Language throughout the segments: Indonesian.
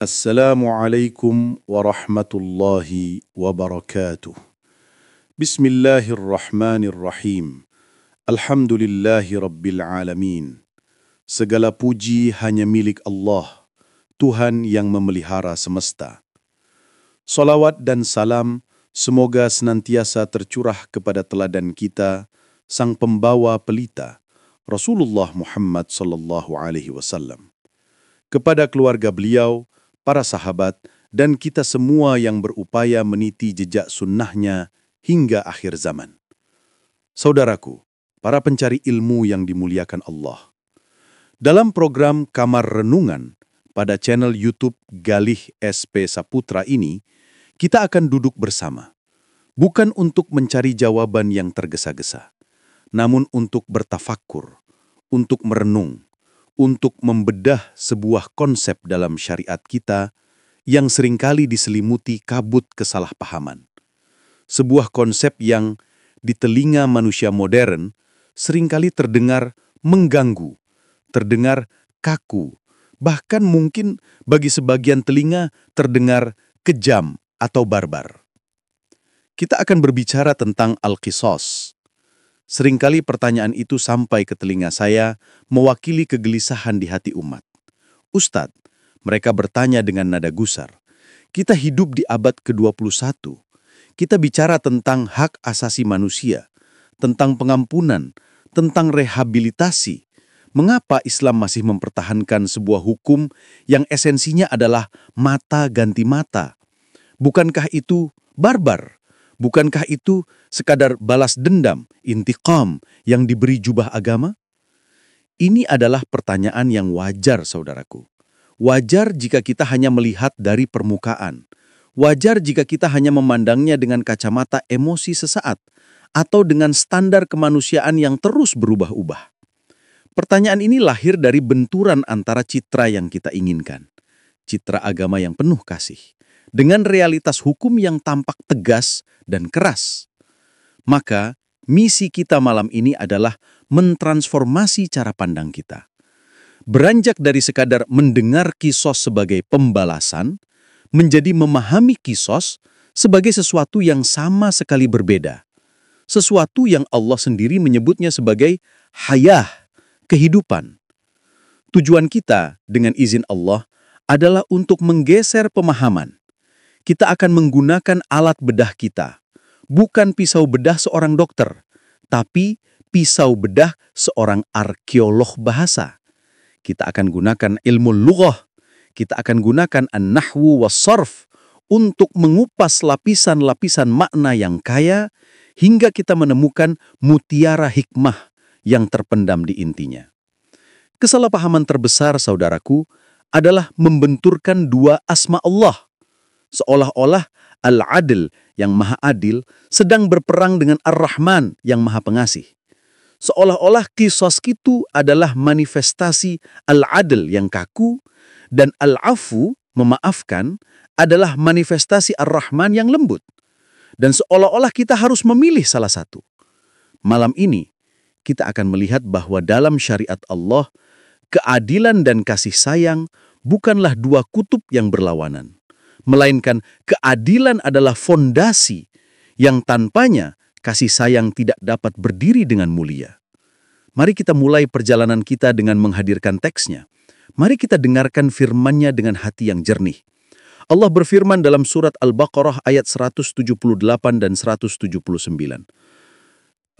Assalamualaikum warahmatullahi wabarakatuh. Bismillahirrahmanirrahim. Alhamdulillahi rabbil alamin. Segala puji hanya milik Allah, Tuhan yang memelihara semesta. Salawat dan salam semoga senantiasa tercurah kepada teladan kita, sang pembawa pelita, Rasulullah Muhammad sallallahu alaihi wasallam. Kepada keluarga beliau, para sahabat, dan kita semua yang berupaya meniti jejak sunnahnya hingga akhir zaman. Saudaraku, para pencari ilmu yang dimuliakan Allah. Dalam program Kamar Renungan pada channel YouTube Galih SP Saputra ini, kita akan duduk bersama. Bukan untuk mencari jawaban yang tergesa-gesa, namun untuk bertafakkur, untuk merenung, untuk membedah sebuah konsep dalam syariat kita yang seringkali diselimuti kabut kesalahpahaman. Sebuah konsep yang di telinga manusia modern seringkali terdengar mengganggu, terdengar kaku, bahkan mungkin bagi sebagian telinga terdengar kejam atau barbar. Kita akan berbicara tentang al-qisas. Seringkali pertanyaan itu sampai ke telinga saya mewakili kegelisahan di hati umat. Ustadz, mereka bertanya dengan nada gusar. Kita hidup di abad ke-21. Kita bicara tentang hak asasi manusia, tentang pengampunan, tentang rehabilitasi. Mengapa Islam masih mempertahankan sebuah hukum yang esensinya adalah mata ganti mata? Bukankah itu barbar? Bukankah itu sekadar balas dendam, intiqam yang diberi jubah agama? Ini adalah pertanyaan yang wajar, saudaraku. Wajar jika kita hanya melihat dari permukaan. Wajar jika kita hanya memandangnya dengan kacamata emosi sesaat atau dengan standar kemanusiaan yang terus berubah-ubah. Pertanyaan ini lahir dari benturan antara citra yang kita inginkan, citra agama yang penuh kasih, dengan realitas hukum yang tampak tegas dan keras. Maka, misi kita malam ini adalah mentransformasi cara pandang kita. Beranjak dari sekadar mendengar kisos sebagai pembalasan, menjadi memahami kisos sebagai sesuatu yang sama sekali berbeda. Sesuatu yang Allah sendiri menyebutnya sebagai hayah, kehidupan. Tujuan kita, dengan izin Allah, adalah untuk menggeser pemahaman. Kita akan menggunakan alat bedah kita, bukan pisau bedah seorang dokter, tapi pisau bedah seorang arkeolog bahasa. Kita akan gunakan ilmu lughah, kita akan gunakan an-nahwu was-sarf untuk mengupas lapisan-lapisan makna yang kaya hingga kita menemukan mutiara hikmah yang terpendam di intinya. Kesalahpahaman terbesar, saudaraku, adalah membenturkan dua asma Allah. Seolah-olah Al-Adil yang maha adil sedang berperang dengan Ar-Rahman yang maha pengasih. Seolah-olah qisas itu adalah manifestasi Al-Adil yang kaku dan Al-Afu, memaafkan, adalah manifestasi Ar-Rahman yang lembut. Dan seolah-olah kita harus memilih salah satu. Malam ini, kita akan melihat bahwa dalam syariat Allah, keadilan dan kasih sayang bukanlah dua kutub yang berlawanan. Melainkan keadilan adalah fondasi yang tanpanya kasih sayang tidak dapat berdiri dengan mulia. Mari kita mulai perjalanan kita dengan menghadirkan teksnya. Mari kita dengarkan firman-Nya dengan hati yang jernih. Allah berfirman dalam surat Al-Baqarah ayat 178 dan 179.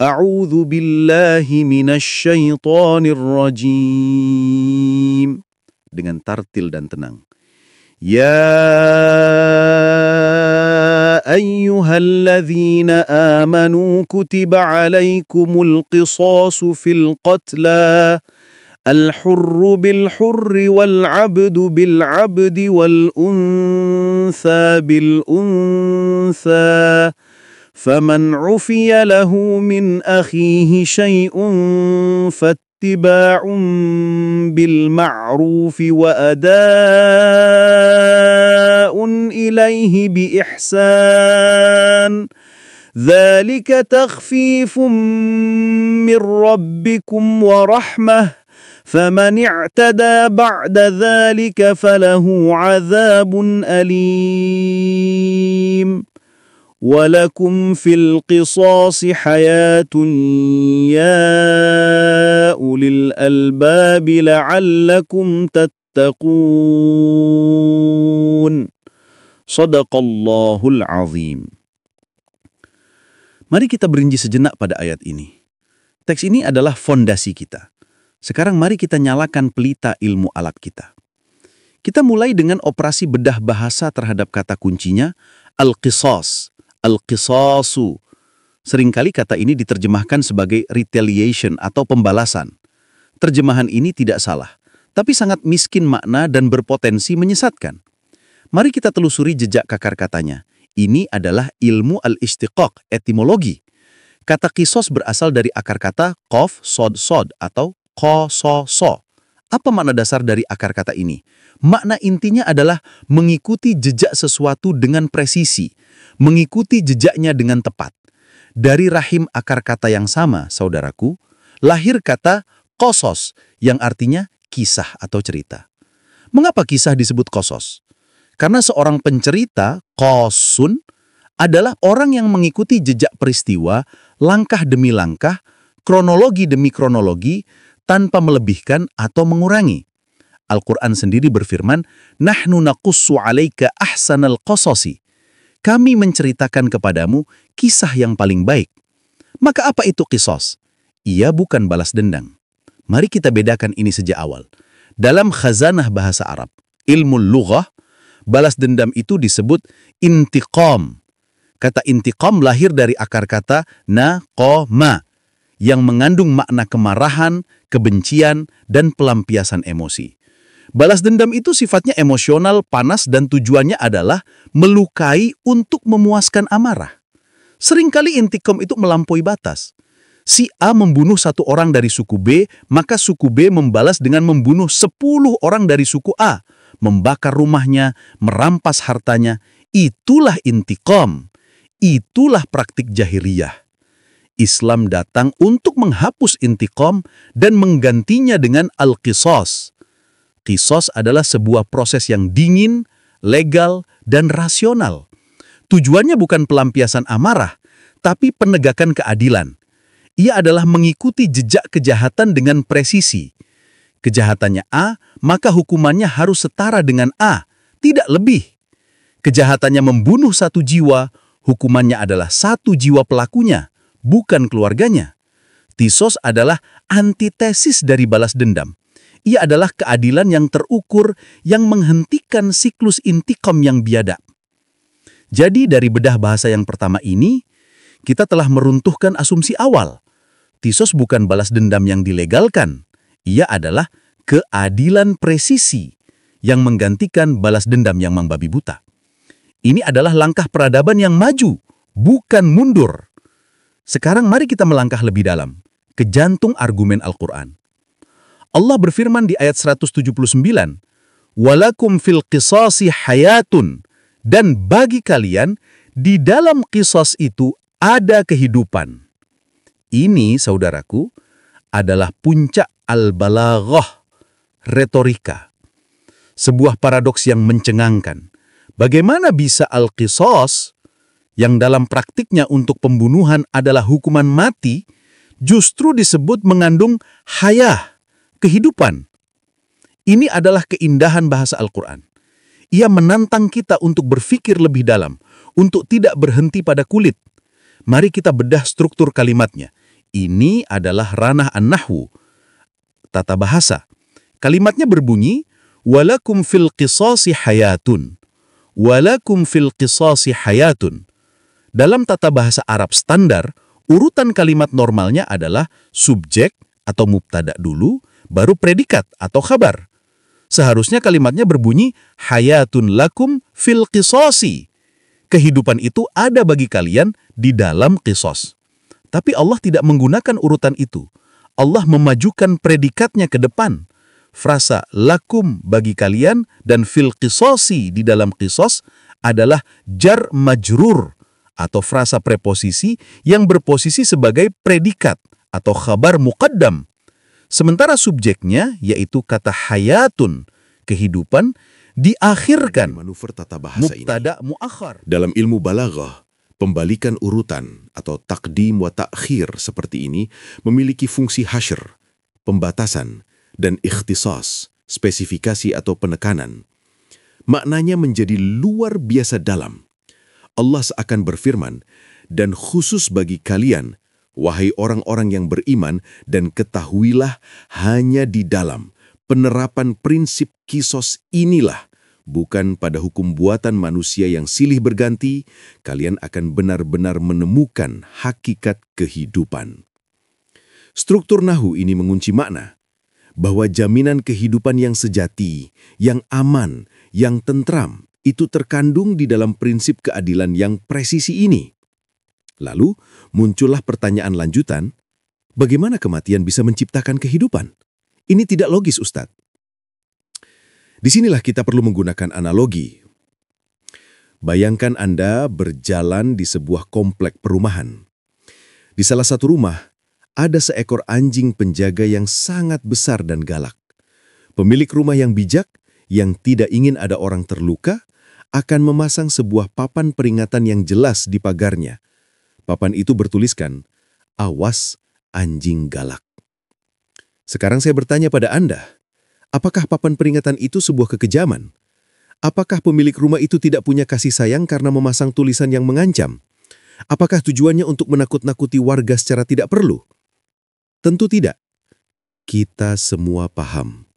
A'udzu billahi minasy syaithanir rajim. Dengan tartil dan tenang. يا أيها الذين آمنوا كتب عليكم القصاص في القتلى الحر بالحر والعبد بالعبد والأنثى بالأنثى فمن عفي له من أخيه شيء اتباع بالمعروف وأداء إليه بإحسان ذلك تخفيف من ربكم ورحمة فَمَنِ اعْتَدَى بَعْدَ ذَلِكَ فَلَهُ عَذَابٌ أَلِيمٌ وَلَكُمْ فِي الْقِصَاصِ حَيَاةٌ يَا أُولِي الْأَلْبَابِ لَعَلَّكُمْ تَتَّقُونَ. Shadaqallahul Azim. Mari kita berinci sejenak pada ayat ini. Teks ini adalah fondasi kita. Sekarang mari kita nyalakan pelita ilmu alat kita. Kita mulai dengan operasi bedah bahasa terhadap kata kuncinya al-qisas, al-qisasu. Seringkali kata ini diterjemahkan sebagai retaliation atau pembalasan. Terjemahan ini tidak salah, tapi sangat miskin makna dan berpotensi menyesatkan. Mari kita telusuri jejak akar katanya. Ini adalah ilmu al-ishtiqaq, etimologi. Kata qisas berasal dari akar kata qaf, sod, sod atau qa, so, so. Apa makna dasar dari akar kata ini? Makna intinya adalah mengikuti jejak sesuatu dengan presisi, mengikuti jejaknya dengan tepat. Dari rahim akar kata yang sama, saudaraku, lahir kata qasas yang artinya kisah atau cerita. Mengapa kisah disebut qasas? Karena seorang pencerita, qasun, adalah orang yang mengikuti jejak peristiwa, langkah demi langkah, kronologi demi kronologi, tanpa melebihkan atau mengurangi. Al-Quran sendiri berfirman, "Nahnu naqussu 'alaika ahsanal qasasi." Kami menceritakan kepadamu kisah yang paling baik. Maka apa itu qisas? Ia bukan balas dendam. Mari kita bedakan ini sejak awal. Dalam khazanah bahasa Arab, ilmu lughah, balas dendam itu disebut intiqam. Kata intiqam lahir dari akar kata naqama, yang mengandung makna kemarahan, kebencian, dan pelampiasan emosi. Balas dendam itu sifatnya emosional, panas, dan tujuannya adalah melukai untuk memuaskan amarah. Seringkali intiqam itu melampaui batas. Si A membunuh satu orang dari suku B, maka suku B membalas dengan membunuh 10 orang dari suku A, membakar rumahnya, merampas hartanya. Itulah intiqam. Itulah praktik jahiliyah. Islam datang untuk menghapus intiqam dan menggantinya dengan al-qisas. Qisas adalah sebuah proses yang dingin, legal, dan rasional. Tujuannya bukan pelampiasan amarah, tapi penegakan keadilan. Ia adalah mengikuti jejak kejahatan dengan presisi. Kejahatannya A, maka hukumannya harus setara dengan A, tidak lebih. Kejahatannya membunuh satu jiwa, hukumannya adalah satu jiwa pelakunya, bukan keluarganya. Qisas adalah antitesis dari balas dendam. Ia adalah keadilan yang terukur yang menghentikan siklus intiqam yang biadab. Jadi dari bedah bahasa yang pertama ini, kita telah meruntuhkan asumsi awal. Qisas bukan balas dendam yang dilegalkan. Ia adalah keadilan presisi yang menggantikan balas dendam yang membabi buta. Ini adalah langkah peradaban yang maju, bukan mundur. Sekarang mari kita melangkah lebih dalam, ke jantung argumen Al-Quran. Allah berfirman di ayat 179, "Walakum fil qisasi hayatun." Dan bagi kalian, di dalam qisas itu ada kehidupan. Ini, saudaraku, adalah puncak al-balaghah, retorika. Sebuah paradoks yang mencengangkan. Bagaimana bisa al-qisas, yang dalam praktiknya untuk pembunuhan adalah hukuman mati, justru disebut mengandung hayah, kehidupan. Ini adalah keindahan bahasa Al-Quran. Ia menantang kita untuk berpikir lebih dalam, untuk tidak berhenti pada kulit. Mari kita bedah struktur kalimatnya. Ini adalah ranah an-nahwu, tata bahasa. Kalimatnya berbunyi, "Walakum fil qisasi hayatun." Walakum fil qisasi hayatun. Dalam tata bahasa Arab standar, urutan kalimat normalnya adalah subjek atau mubtada dulu, baru predikat atau khabar. Seharusnya kalimatnya berbunyi, hayatun lakum fil qisasi. Kehidupan itu ada bagi kalian di dalam qisas. Tapi Allah tidak menggunakan urutan itu. Allah memajukan predikatnya ke depan. Frasa lakum bagi kalian dan fil qisasi di dalam qisas adalah jar majrur atau frasa preposisi yang berposisi sebagai predikat atau khabar muqaddam. Sementara subjeknya, yaitu kata hayatun, kehidupan, diakhirkan. Manuver tata bahasa ini. Mubtada muakhar. Dalam ilmu balaghah, pembalikan urutan atau taqdim wa ta'khir seperti ini memiliki fungsi hasyr, pembatasan, dan ikhtisas, spesifikasi atau penekanan. Maknanya menjadi luar biasa dalam. Allah seakan berfirman, dan khusus bagi kalian, wahai orang-orang yang beriman, dan ketahuilah hanya di dalam penerapan prinsip kisos inilah, bukan pada hukum buatan manusia yang silih berganti, kalian akan benar-benar menemukan hakikat kehidupan. Struktur nahu ini mengunci makna bahwa jaminan kehidupan yang sejati, yang aman, yang tentram, itu terkandung di dalam prinsip keadilan yang presisi ini. Lalu, muncullah pertanyaan lanjutan, bagaimana kematian bisa menciptakan kehidupan? Ini tidak logis, Ustadz. Disinilah kita perlu menggunakan analogi. Bayangkan Anda berjalan di sebuah komplek perumahan. Di salah satu rumah, ada seekor anjing penjaga yang sangat besar dan galak. Pemilik rumah yang bijak, yang tidak ingin ada orang terluka, akan memasang sebuah papan peringatan yang jelas di pagarnya. Papan itu bertuliskan, "Awas anjing galak." Sekarang saya bertanya pada Anda, apakah papan peringatan itu sebuah kekejaman? Apakah pemilik rumah itu tidak punya kasih sayang karena memasang tulisan yang mengancam? Apakah tujuannya untuk menakut-nakuti warga secara tidak perlu? Tentu tidak. Kita semua paham.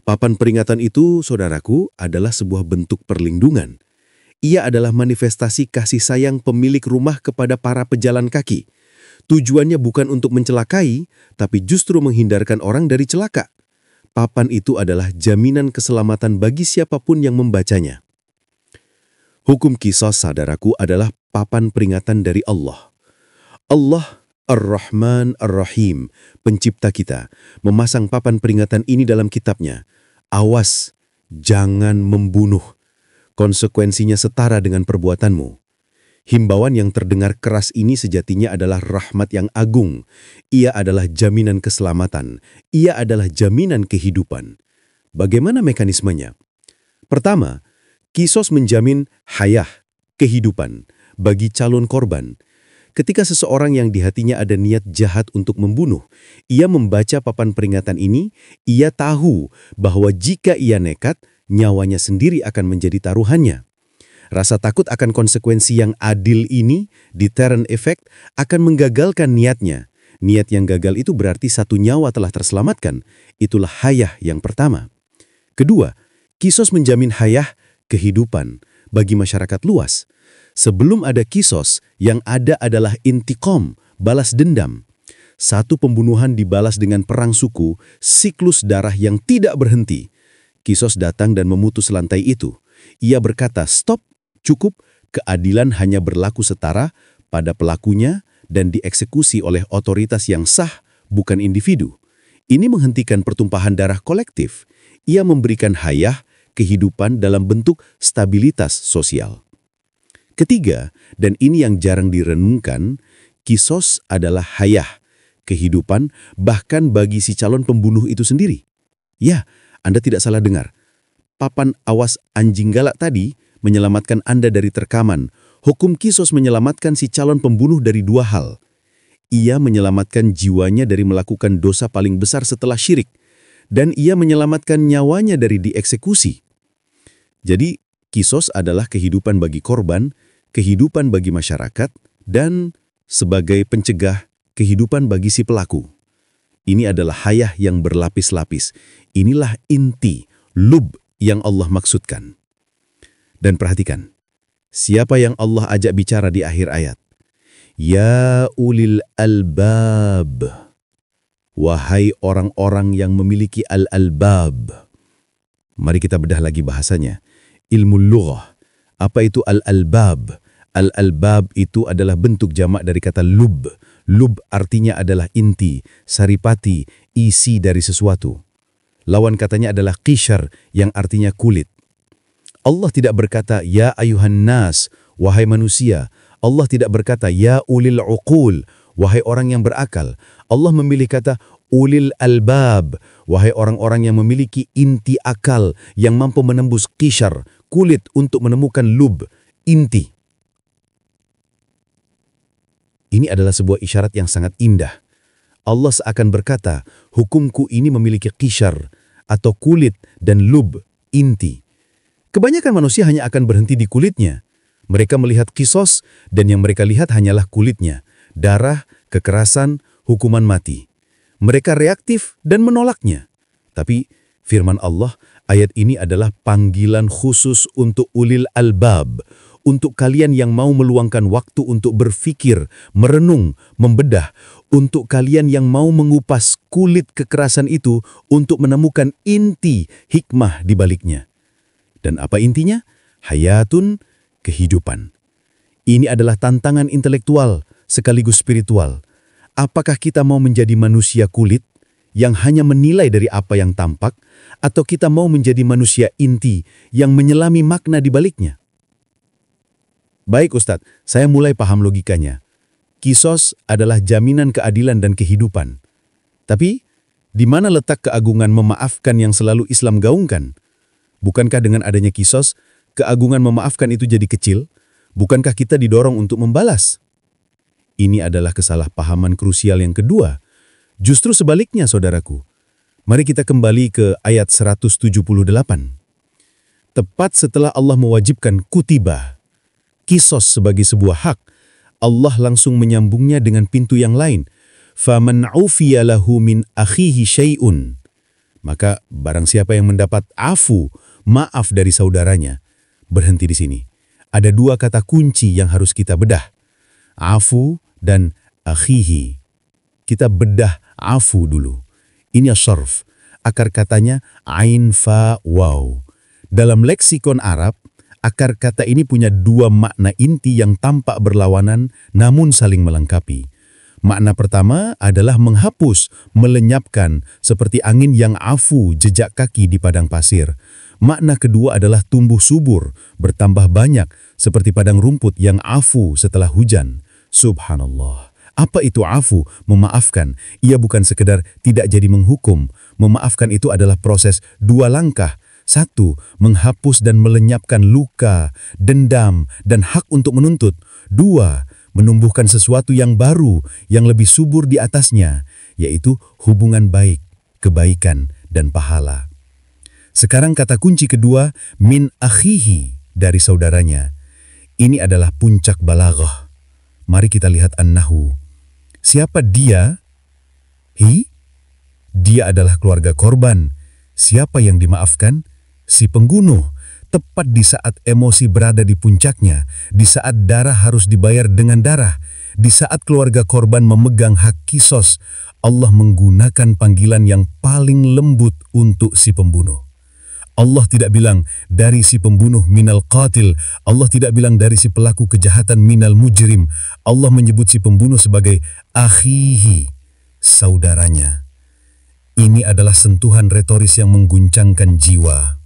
Papan peringatan itu, saudaraku, adalah sebuah bentuk perlindungan. Ia adalah manifestasi kasih sayang pemilik rumah kepada para pejalan kaki. Tujuannya bukan untuk mencelakai, tapi justru menghindarkan orang dari celaka. Papan itu adalah jaminan keselamatan bagi siapapun yang membacanya. Hukum qisas, saudaraku, adalah papan peringatan dari Allah. Allah Ar-Rahman Ar-Rahim, pencipta kita, memasang papan peringatan ini dalam kitabnya. Awas, jangan membunuh. Konsekuensinya setara dengan perbuatanmu. Himbauan yang terdengar keras ini sejatinya adalah rahmat yang agung. Ia adalah jaminan keselamatan. Ia adalah jaminan kehidupan. Bagaimana mekanismenya? Pertama, qisas menjamin hayah, kehidupan, bagi calon korban. Ketika seseorang yang di hatinya ada niat jahat untuk membunuh, ia membaca papan peringatan ini, ia tahu bahwa jika ia nekat, nyawanya sendiri akan menjadi taruhannya. Rasa takut akan konsekuensi yang adil ini, deterrent effect, akan menggagalkan niatnya. Niat yang gagal itu berarti satu nyawa telah terselamatkan. Itulah hayah yang pertama. Kedua, qisas menjamin hayah, kehidupan, bagi masyarakat luas. Sebelum ada qisas, yang ada adalah intiqam, balas dendam. Satu pembunuhan dibalas dengan perang suku, siklus darah yang tidak berhenti. Qisas datang dan memutus lantai itu. Ia berkata, stop, cukup, keadilan hanya berlaku setara pada pelakunya dan dieksekusi oleh otoritas yang sah, bukan individu. Ini menghentikan pertumpahan darah kolektif. Ia memberikan hayah, kehidupan dalam bentuk stabilitas sosial. Ketiga, dan ini yang jarang direnungkan, qisas adalah hayah, kehidupan, bahkan bagi si calon pembunuh itu sendiri. Ya, Anda tidak salah dengar. Papan awas anjing galak tadi menyelamatkan Anda dari terkaman. Hukum qisas menyelamatkan si calon pembunuh dari dua hal. Ia menyelamatkan jiwanya dari melakukan dosa paling besar setelah syirik. Dan ia menyelamatkan nyawanya dari dieksekusi. Jadi, qisas adalah kehidupan bagi korban, kehidupan bagi masyarakat, dan sebagai pencegah kehidupan bagi si pelaku. Ini adalah hayah yang berlapis-lapis. Inilah inti, lub yang Allah maksudkan. Dan perhatikan, siapa yang Allah ajak bicara di akhir ayat? Ya ulil albab. Wahai orang-orang yang memiliki al-albab. Mari kita bedah lagi bahasanya. Ilmu lughah. Apa itu al-albab? Al-albab itu adalah bentuk jamak dari kata lub. Lub artinya adalah inti, saripati, isi dari sesuatu. Lawan katanya adalah qishar yang artinya kulit. Allah tidak berkata, ya ayuhan nas, wahai manusia. Allah tidak berkata, ya ulil uqul, wahai orang yang berakal. Allah memilih kata, ulil albab, wahai orang-orang yang memiliki inti akal yang mampu menembus qishar, kulit untuk menemukan lub, inti. Ini adalah sebuah isyarat yang sangat indah. Allah seakan berkata, hukumku ini memiliki qishar atau kulit dan lub, inti. Kebanyakan manusia hanya akan berhenti di kulitnya. Mereka melihat kisos dan yang mereka lihat hanyalah kulitnya, darah, kekerasan, hukuman mati. Mereka reaktif dan menolaknya. Tapi firman Allah, ayat ini adalah panggilan khusus untuk ulil albab, untuk kalian yang mau meluangkan waktu untuk berfikir, merenung, membedah, untuk kalian yang mau mengupas kulit kekerasan itu untuk menemukan inti hikmah di baliknya. Dan apa intinya? Hayatun, kehidupan. Ini adalah tantangan intelektual sekaligus spiritual. Apakah kita mau menjadi manusia kulit yang hanya menilai dari apa yang tampak, atau kita mau menjadi manusia inti yang menyelami makna di baliknya? Baik Ustadz, saya mulai paham logikanya. Kisos adalah jaminan keadilan dan kehidupan. Tapi, di mana letak keagungan memaafkan yang selalu Islam gaungkan? Bukankah dengan adanya kisos, keagungan memaafkan itu jadi kecil? Bukankah kita didorong untuk membalas? Ini adalah kesalahpahaman krusial yang kedua. Justru sebaliknya, saudaraku. Mari kita kembali ke ayat 178. Tepat setelah Allah mewajibkan kutibah, kisos sebagai sebuah hak, Allah langsung menyambungnya dengan pintu yang lain. فَمَنْ عُفِيَ لَهُ مِنْ أَخِيهِ شَيْءٌ. Maka barang siapa yang mendapat afu, maaf dari saudaranya. Berhenti di sini. Ada dua kata kunci yang harus kita bedah. Afu dan akhihi. Kita bedah afu dulu. Ini syarf. Akar katanya ain fa waw. Dalam leksikon Arab, akar kata ini punya dua makna inti yang tampak berlawanan namun saling melengkapi. Makna pertama adalah menghapus, melenyapkan, seperti angin yang afu jejak kaki di padang pasir. Makna kedua adalah tumbuh subur, bertambah banyak, seperti padang rumput yang afu setelah hujan. Subhanallah. Apa itu afu? Memaafkan. Ia bukan sekedar tidak jadi menghukum. Memaafkan itu adalah proses dua langkah. Satu, menghapus dan melenyapkan luka, dendam, dan hak untuk menuntut. Dua, menumbuhkan sesuatu yang baru, yang lebih subur di atasnya, yaitu hubungan baik, kebaikan, dan pahala. Sekarang kata kunci kedua, min akhihi, dari saudaranya. Ini adalah puncak balaghah. Mari kita lihat an-nahu. Siapa dia? Dia adalah keluarga korban. Siapa yang dimaafkan? Si pembunuh. Tepat di saat emosi berada di puncaknya, di saat darah harus dibayar dengan darah, di saat keluarga korban memegang hak kisos, Allah menggunakan panggilan yang paling lembut untuk si pembunuh. Allah tidak bilang dari si pembunuh minal qatil. Allah tidak bilang dari si pelaku kejahatan minal mujrim. Allah menyebut si pembunuh sebagai akhihi, saudaranya. Ini adalah sentuhan retoris yang mengguncangkan jiwa.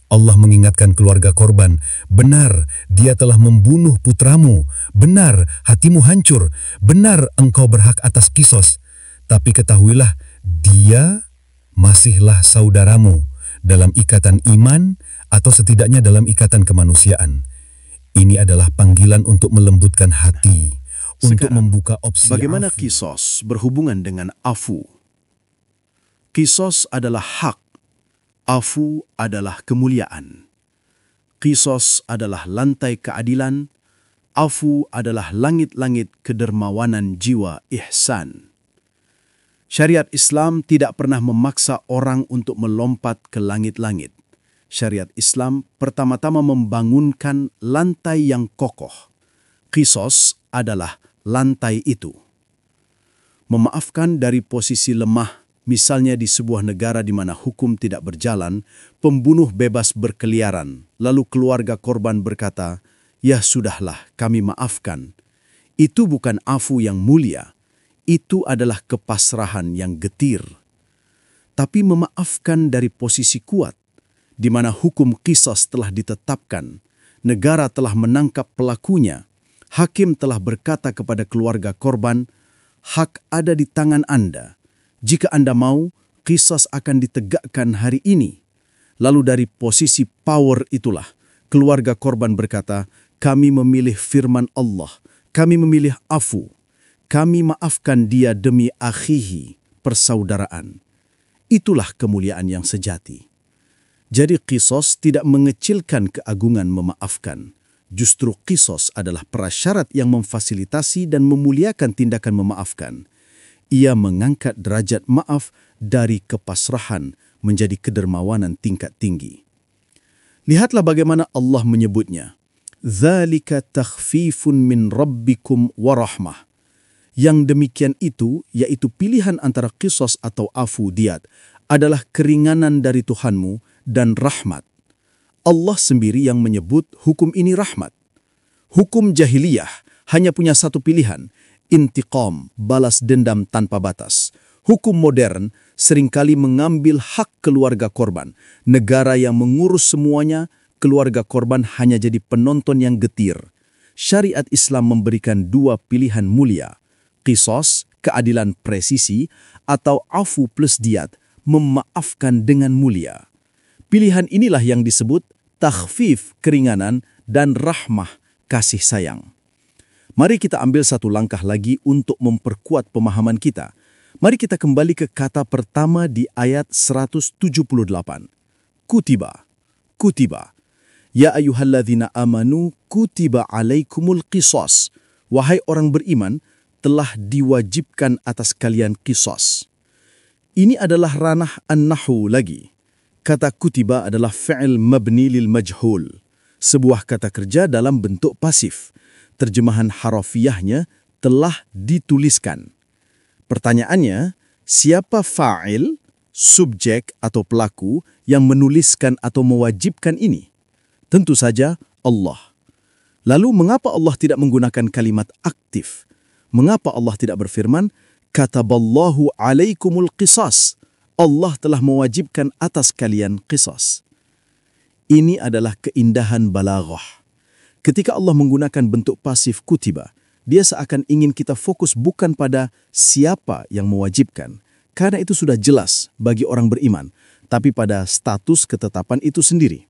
Allah mengingatkan keluarga korban, benar dia telah membunuh putramu, benar hatimu hancur, benar engkau berhak atas kisos. Tapi ketahuilah, dia masihlah saudaramu, dalam ikatan iman atau setidaknya dalam ikatan kemanusiaan. Ini adalah panggilan untuk melembutkan hati, untuk membuka opsi Bagaimana afu. kisos berhubungan dengan afu? Kisos adalah hak, afu adalah kemuliaan. Kisos adalah lantai keadilan, afu adalah langit-langit kedermawanan jiwa ihsan. Syariat Islam tidak pernah memaksa orang untuk melompat ke langit-langit. Syariat Islam pertama-tama membangunkan lantai yang kokoh. Kisos adalah lantai itu. Memaafkan dari posisi lemah, misalnya di sebuah negara di mana hukum tidak berjalan, pembunuh bebas berkeliaran, lalu keluarga korban berkata, "Ya sudahlah, kami maafkan." Itu bukan afu yang mulia. Itu adalah kepasrahan yang getir. Tapi memaafkan dari posisi kuat, di mana hukum qisas telah ditetapkan, negara telah menangkap pelakunya, hakim telah berkata kepada keluarga korban, hak ada di tangan Anda, Jika Anda mau, qisas akan ditegakkan hari ini. Lalu dari posisi power itulah, keluarga korban berkata, kami memilih firman Allah, kami memilih afu, kami maafkan dia demi akhihi, persaudaraan. Itulah kemuliaan yang sejati. Jadi qisas tidak mengecilkan keagungan memaafkan. Justru qisas adalah prasyarat yang memfasilitasi dan memuliakan tindakan memaafkan. Ia mengangkat derajat maaf dari kepasrahan menjadi kedermawanan tingkat tinggi. Lihatlah bagaimana Allah menyebutnya. Dzalika takhfifun min rabbikum wa rahmah. Yang demikian itu, yaitu pilihan antara qisas atau afu diat, adalah keringanan dari Tuhanmu dan rahmat. Allah sendiri yang menyebut hukum ini rahmat. Hukum jahiliyah hanya punya satu pilihan, intiqam, balas dendam tanpa batas. Hukum modern seringkali mengambil hak keluarga korban. Negara yang mengurus semuanya, keluarga korban hanya jadi penonton yang getir. Syariat Islam memberikan dua pilihan mulia, qisas, keadilan presisi, atau afu plus diat, memaafkan dengan mulia. Pilihan inilah yang disebut takhfif, keringanan, dan rahmah, kasih sayang. Mari kita ambil satu langkah lagi untuk memperkuat pemahaman kita. Mari kita kembali ke kata pertama di ayat 178. Kutiba. Kutiba. Ya ayyuhalladzina amanu kutiba alaikumul qisas. Wahai orang beriman, telah diwajibkan atas kalian qisas. Ini adalah ranah an-nahwu lagi. Kata kutiba adalah fi'il mabni lil majhul, sebuah kata kerja dalam bentuk pasif. Terjemahan harafiahnya telah dituliskan. Pertanyaannya, siapa fa'il, subjek atau pelaku yang menuliskan atau mewajibkan ini? Tentu saja Allah. Lalu mengapa Allah tidak menggunakan kalimat aktif? Mengapa Allah tidak berfirman, kataballahu alaikumul qisas? Allah telah mewajibkan atas kalian qisas. Ini adalah keindahan balaghah. Ketika Allah menggunakan bentuk pasif kutiba, dia seakan ingin kita fokus bukan pada siapa yang mewajibkan, karena itu sudah jelas bagi orang beriman, tapi pada status ketetapan itu sendiri.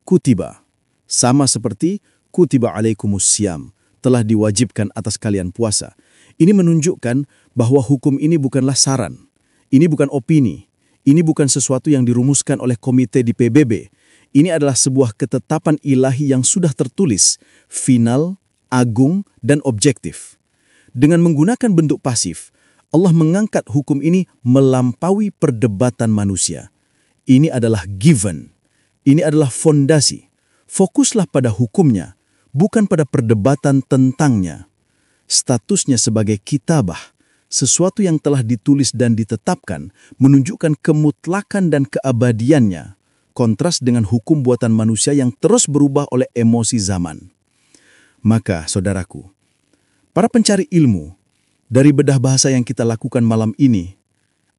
Kutiba, sama seperti kutiba alaikumus syiyam, telah diwajibkan atas kalian puasa. Ini menunjukkan bahwa hukum ini bukanlah saran. Ini bukan opini, ini bukan sesuatu yang dirumuskan oleh komite di PBB. Ini adalah sebuah ketetapan ilahi yang sudah tertulis, final, agung, dan objektif. Dengan menggunakan bentuk pasif, Allah mengangkat hukum ini melampaui perdebatan manusia. Ini adalah given, ini adalah fondasi. Fokuslah pada hukumnya, bukan pada perdebatan tentangnya. Statusnya sebagai kitabah, sesuatu yang telah ditulis dan ditetapkan, menunjukkan kemutlakan dan keabadiannya, kontras dengan hukum buatan manusia yang terus berubah oleh emosi zaman. Maka, saudaraku, para pencari ilmu, dari bedah bahasa yang kita lakukan malam ini,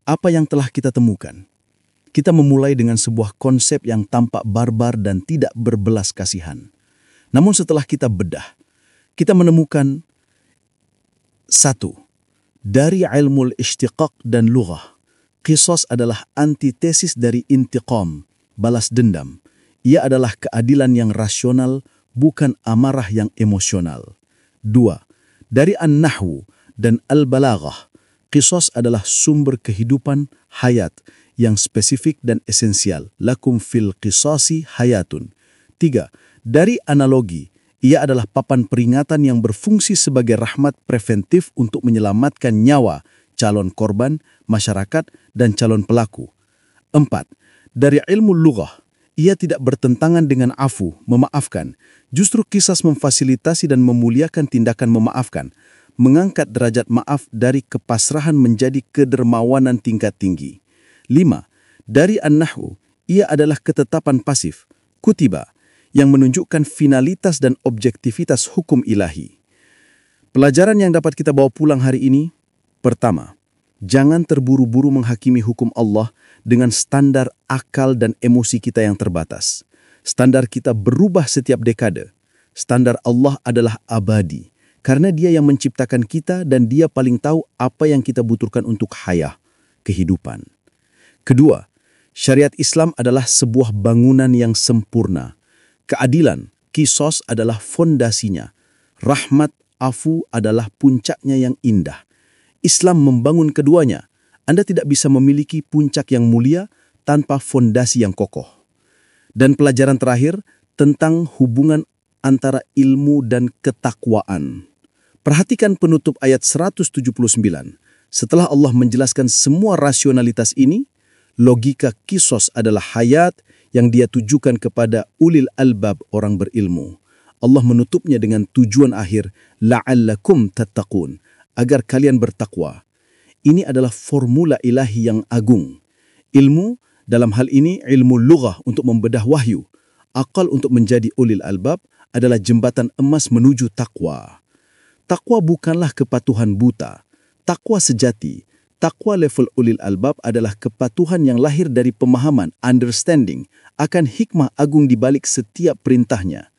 apa yang telah kita temukan? Kita memulai dengan sebuah konsep yang tampak barbar dan tidak berbelas kasihan. Namun setelah kita bedah, kita menemukan satu, dari ilmu istiqaq dan lughah, qisas adalah antitesis dari intiqam, balas dendam. Ia adalah keadilan yang rasional, bukan amarah yang emosional. 2. Dari an-nahwu dan al-balaghah, qisas adalah sumber kehidupan, hayat, yang spesifik dan esensial. Lakum fil qisasi hayatun. 3. Dari analogi, ia adalah papan peringatan yang berfungsi sebagai rahmat preventif untuk menyelamatkan nyawa calon korban, masyarakat, dan calon pelaku. 4. Dari ilmu lughah, ia tidak bertentangan dengan afu, memaafkan. Justru qisas memfasilitasi dan memuliakan tindakan memaafkan, mengangkat derajat maaf dari kepasrahan menjadi kedermawanan tingkat tinggi. 5. Dari an-nahwu, ia adalah ketetapan pasif, kutiba, yang menunjukkan finalitas dan objektivitas hukum ilahi. Pelajaran yang dapat kita bawa pulang hari ini, pertama, jangan terburu-buru menghakimi hukum Allah dengan standar akal dan emosi kita yang terbatas. Standar kita berubah setiap dekade. Standar Allah adalah abadi, karena Dia yang menciptakan kita dan Dia paling tahu apa yang kita butuhkan untuk hayah. kehidupan. Kedua, syariat Islam adalah sebuah bangunan yang sempurna. Keadilan, kisos adalah fondasinya. Rahmat, afu adalah puncaknya yang indah. Islam membangun keduanya. Anda tidak bisa memiliki puncak yang mulia tanpa fondasi yang kokoh. Dan pelajaran terakhir tentang hubungan antara ilmu dan ketakwaan. Perhatikan penutup ayat 179. Setelah Allah menjelaskan semua rasionalitas ini, logika kisos adalah hayat yang dia tujukan kepada ulil albab, orang berilmu. Allah menutupnya dengan tujuan akhir, la'allakum tattaqun, agar kalian bertakwa. Ini adalah formula ilahi yang agung. Ilmu, dalam hal ini ilmu lughah untuk membedah wahyu, akal untuk menjadi ulil albab, adalah jembatan emas menuju takwa. Takwa bukanlah kepatuhan buta. Takwa sejati, takwa level ulil albab adalah kepatuhan yang lahir dari pemahaman, understanding, akan hikmah agung di balik setiap perintahnya.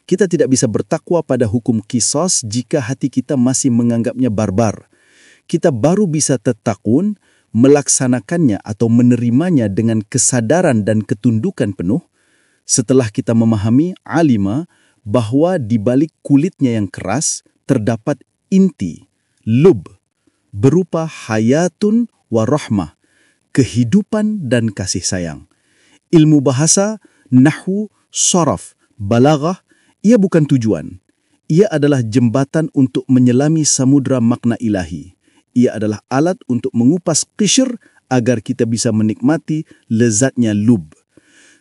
Kita tidak bisa bertakwa pada hukum kisos jika hati kita masih menganggapnya barbar. Kita baru bisa tattaqun, melaksanakannya atau menerimanya dengan kesadaran dan ketundukan penuh setelah kita memahami alima bahwa di balik kulitnya yang keras terdapat inti, lub, berupa hayatun wa rahmah, kehidupan dan kasih sayang. Ilmu bahasa, nahwu, sharaf, balaghah, ia bukan tujuan. Ia adalah jembatan untuk menyelami samudra makna ilahi. Ia adalah alat untuk mengupas qishr agar kita bisa menikmati lezatnya lub.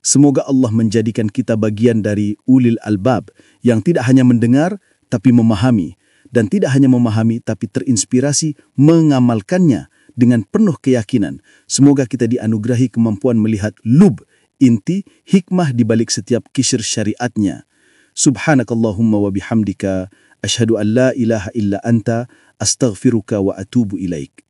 Semoga Allah menjadikan kita bagian dari ulil albab yang tidak hanya mendengar tapi memahami, dan tidak hanya memahami tapi terinspirasi mengamalkannya dengan penuh keyakinan. Semoga kita dianugerahi kemampuan melihat lub, inti, hikmah di balik setiap qishr syariatnya. Subhanakallahumma wa bihamdika, asyhadu an la ilaha illa anta, astaghfiruka wa atubu ilaik.